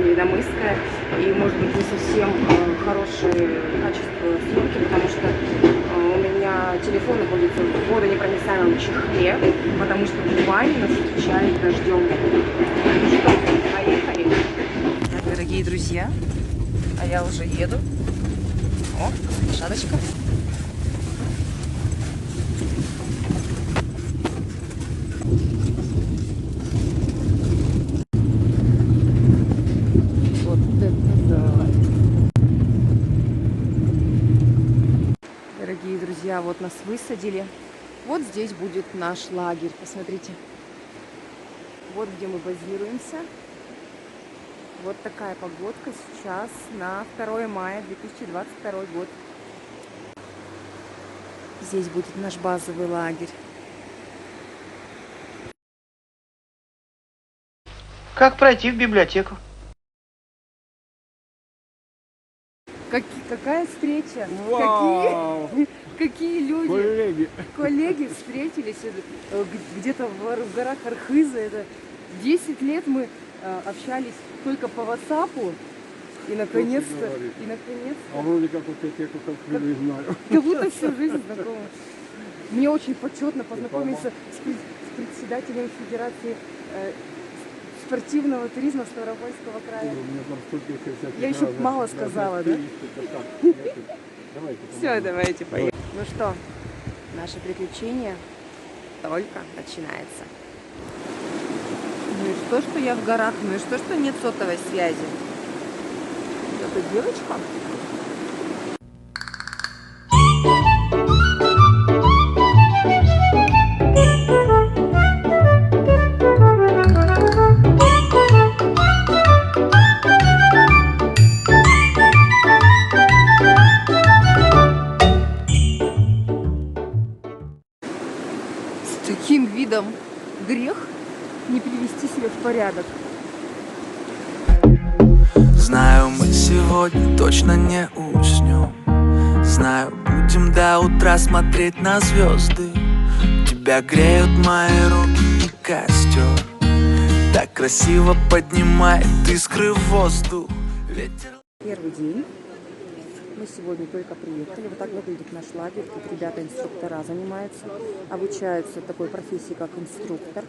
Невинномысская. И, может быть, не совсем хорошее качество съемки, потому что у меня телефон находится в водонепроницаемом чехле, потому что Кубань нас встречает дождем. Ну что, поехали. Так, дорогие друзья, а я уже еду. О, лошадочка. Вот это да. Дорогие друзья, вот нас высадили. Вот здесь будет наш лагерь. Посмотрите. Вот где мы базируемся. Вот такая погодка сейчас на 2 мая 2022 год. Здесь будет наш базовый лагерь. Как пройти в библиотеку? Какая встреча? Вау! Какие люди! Коллеги! Встретились где-то в горах Архыза. Это 10 лет мы общались только по WhatsApp. И наконец-то. А вроде как вот я тех, как не знаю. Как будто всю жизнь знакомы. Мне очень почетно познакомиться с председателем Федерации спортивного туризма Ставропольского края. Я еще мало сказала, да? Все, давайте поехали. Ну что, наше приключение только начинается. Ну и что я в горах, ну и что нет сотовой связи. Это девочка? С таким видом грех не привести себя в порядок. Знаю, мы сегодня точно не уснем. Знаю, будем до утра смотреть на звезды. Тебя греют мои руки и костер. Так красиво поднимает искры в воздух. Ветер... Первый день. Мы сегодня только приехали. Вот так выглядит наш лагерь. Тут ребята-инструктора занимаются. Обучаются такой профессии, как инструктор.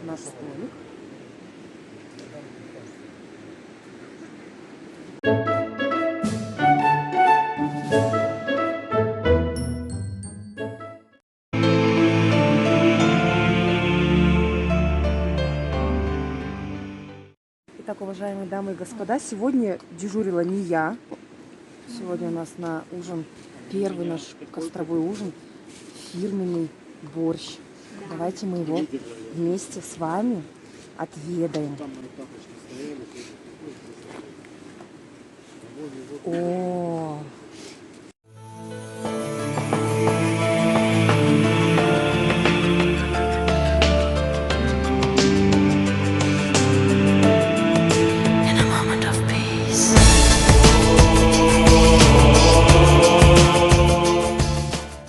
Наш столик. Итак, уважаемые дамы и господа, сегодня дежурила не я. Сегодня у нас на ужин, первый наш костровой ужин, фирменный борщ. Давайте мы его вместе с вами отведаем. О,